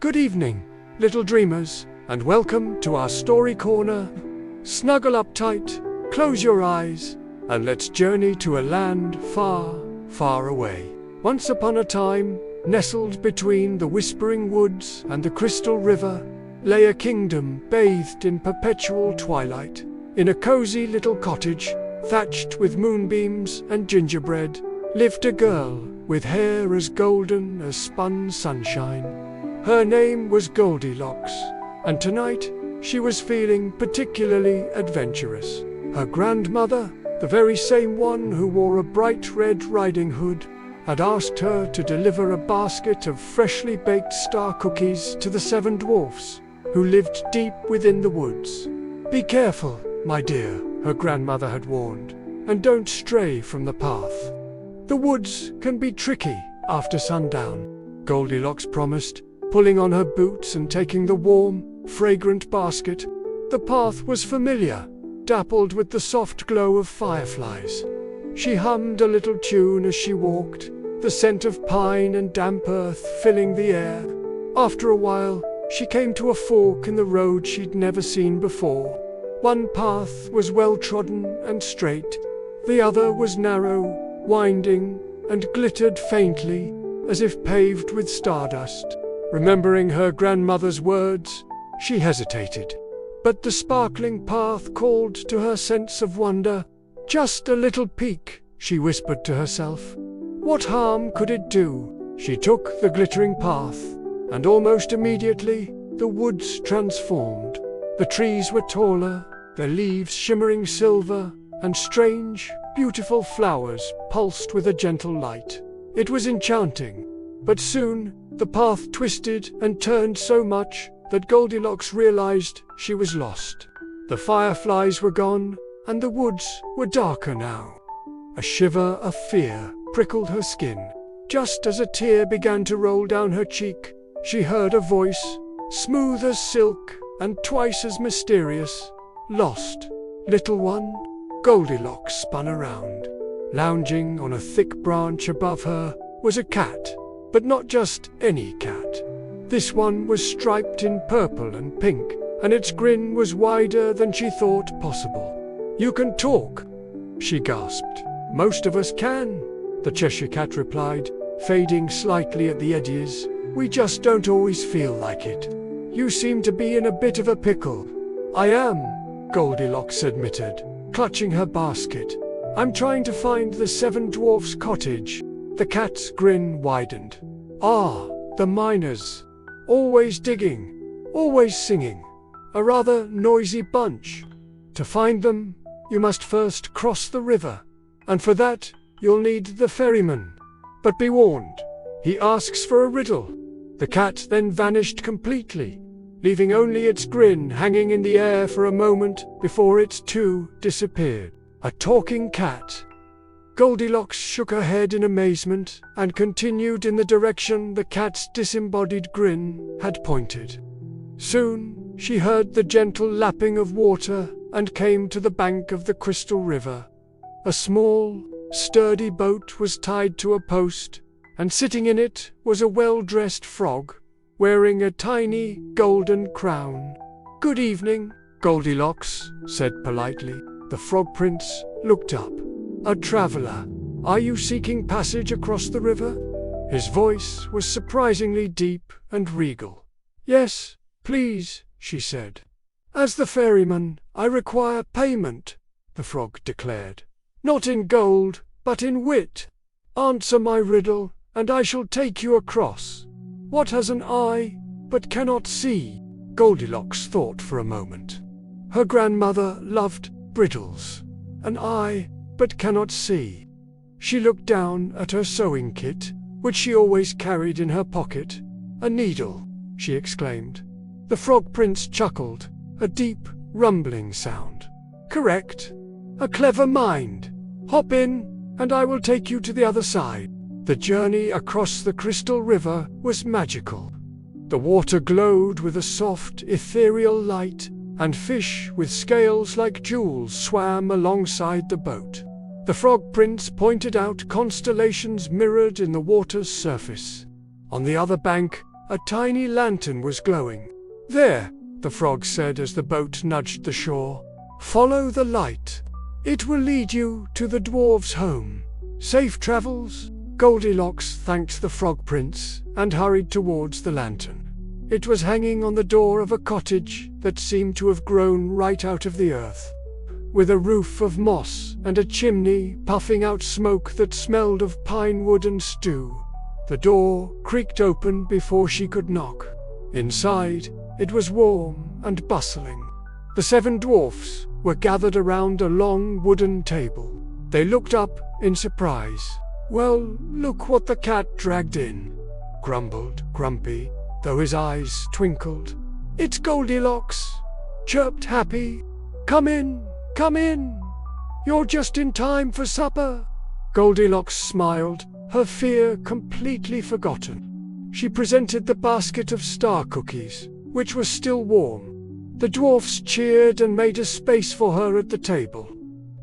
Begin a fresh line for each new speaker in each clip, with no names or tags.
Good evening, little dreamers, and welcome to our story corner. Snuggle up tight, close your eyes, and let's journey to a land far, far away. Once upon a time, nestled between the whispering woods and the crystal river, lay a kingdom bathed in perpetual twilight. In a cozy little cottage, thatched with moonbeams and gingerbread, lived a girl with hair as golden as spun sunshine. Her name was Goldilocks, and tonight she was feeling particularly adventurous. Her grandmother, the very same one who wore a bright red riding hood, had asked her to deliver a basket of freshly baked star cookies to the 7 dwarfs, who lived deep within the woods. "Be careful, my dear," her grandmother had warned, "and don't stray from the path. The woods can be tricky after sundown," Goldilocks promised, pulling on her boots and taking the warm, fragrant basket. The path was familiar, dappled with the soft glow of fireflies. She hummed a little tune as she walked, the scent of pine and damp earth filling the air. After a while, she came to a fork in the road she'd never seen before. One path was well-trodden and straight, the other was narrow, winding, and glittered faintly, as if paved with stardust. Remembering her grandmother's words, she hesitated. But the sparkling path called to her sense of wonder. "Just a little peek," she whispered to herself. "What harm could it do?" She took the glittering path, and almost immediately the woods transformed. The trees were taller, their leaves shimmering silver, and strange, beautiful flowers pulsed with a gentle light. It was enchanting, but soon the path twisted and turned so much that Goldilocks realized she was lost. The fireflies were gone, and the woods were darker now. A shiver of fear prickled her skin. Just as a tear began to roll down her cheek, she heard a voice, smooth as silk and twice as mysterious. "Lost, little one?" Goldilocks spun around. Lounging on a thick branch above her was a cat, but not just any cat. This one was striped in purple and pink, and its grin was wider than she thought possible. "You can talk," she gasped. "Most of us can," the Cheshire Cat replied, fading slightly at the edges. "We just don't always feel like it. You seem to be in a bit of a pickle." "I am," Goldilocks admitted, clutching her basket. "I'm trying to find the 7 dwarfs' cottage." The cat's grin widened. "Ah, the miners. Always digging, always singing. A rather noisy bunch. To find them, you must first cross the river, and for that, you'll need the ferryman. But be warned, he asks for a riddle." The cat then vanished completely, leaving only its grin hanging in the air for a moment before it too disappeared. A talking cat. Goldilocks shook her head in amazement and continued in the direction the cat's disembodied grin had pointed. Soon, she heard the gentle lapping of water and came to the bank of the crystal river. A small, sturdy boat was tied to a post, and sitting in it was a well-dressed frog, wearing a tiny golden crown. "Good evening," Goldilocks said politely. The Frog Prince looked up. "A traveler, are you seeking passage across the river?" His voice was surprisingly deep and regal. "Yes, please," she said. "As the ferryman, I require payment," the frog declared. "Not in gold, but in wit. Answer my riddle, and I shall take you across. What has an eye, but cannot see?" Goldilocks thought for a moment. Her grandmother loved riddles. An eye, but cannot see. She looked down at her sewing kit, which she always carried in her pocket. "A needle," she exclaimed. The Frog Prince chuckled, a deep, rumbling sound. "Correct. A clever mind. Hop in, and I will take you to the other side." The journey across the crystal river was magical. The water glowed with a soft, ethereal light, and fish with scales like jewels swam alongside the boat. The Frog Prince pointed out constellations mirrored in the water's surface. On the other bank, a tiny lantern was glowing. "There," the frog said as the boat nudged the shore. "Follow the light. It will lead you to the dwarves' home. Safe travels." Goldilocks thanked the frog prince and hurried towards the lantern. It was hanging on the door of a cottage that seemed to have grown right out of the earth, with a roof of moss and a chimney puffing out smoke that smelled of pine wood and stew. The door creaked open before she could knock. Inside, it was warm and bustling. The 7 dwarfs were gathered around a long wooden table. They looked up in surprise. "Well, look what the cat dragged in," grumbled Grumpy, though his eyes twinkled. "It's Goldilocks," chirped Happy. Come in, come in. You're just in time for supper." Goldilocks smiled, her fear completely forgotten. She presented the basket of star cookies, which was still warm. The dwarfs cheered and made a space for her at the table.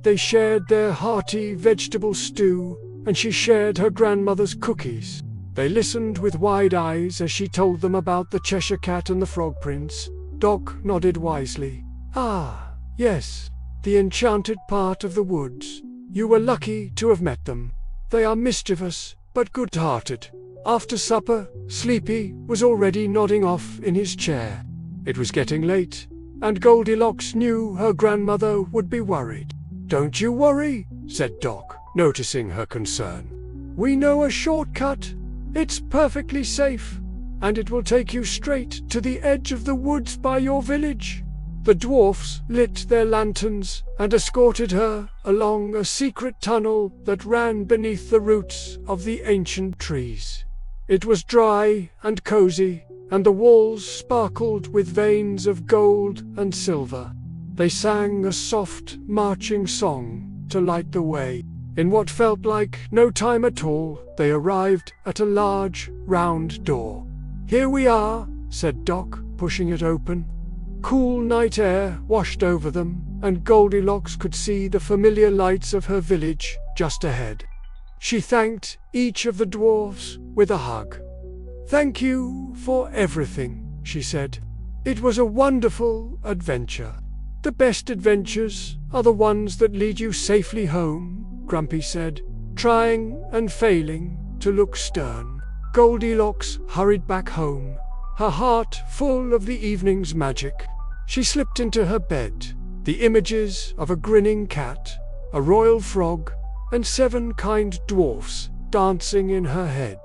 They shared their hearty vegetable stew, and she shared her grandmother's cookies. They listened with wide eyes as she told them about the Cheshire Cat and the Frog Prince. Doc nodded wisely. "Ah, yes, the enchanted part of the woods. You were lucky to have met them. They are mischievous, but good-hearted." After supper, Sleepy was already nodding off in his chair. It was getting late, and Goldilocks knew her grandmother would be worried. "Don't you worry," said Doc, noticing her concern. "We know a shortcut. It's perfectly safe, and it will take you straight to the edge of the woods by your village." The dwarfs lit their lanterns and escorted her along a secret tunnel that ran beneath the roots of the ancient trees. It was dry and cozy, and the walls sparkled with veins of gold and silver. They sang a soft, marching song to light the way. In what felt like no time at all, they arrived at a large, round door. "Here we are," said Doc, pushing it open. Cool night air washed over them, and Goldilocks could see the familiar lights of her village just ahead. She thanked each of the dwarves with a hug. "Thank you for everything," she said. "It was a wonderful adventure." "The best adventures are the ones that lead you safely home," Grumpy said, trying and failing to look stern. Goldilocks hurried back home, her heart full of the evening's magic. She slipped into her bed, the images of a grinning cat, a royal frog, and 7 kind dwarfs dancing in her head.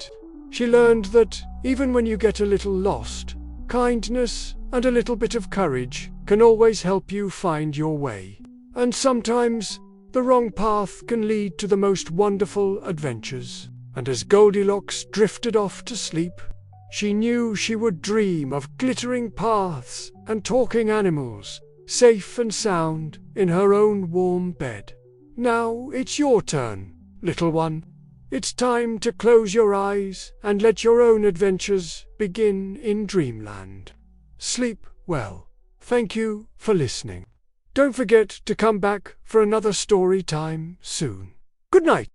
She learned that even when you get a little lost, kindness and a little bit of courage can always help you find your way. And sometimes the wrong path can lead to the most wonderful adventures. And as Goldilocks drifted off to sleep, she knew she would dream of glittering paths and talking animals, safe and sound in her own warm bed. Now it's your turn, little one. It's time to close your eyes and let your own adventures begin in dreamland. Sleep well. Thank you for listening. Don't forget to come back for another story time soon. Good night.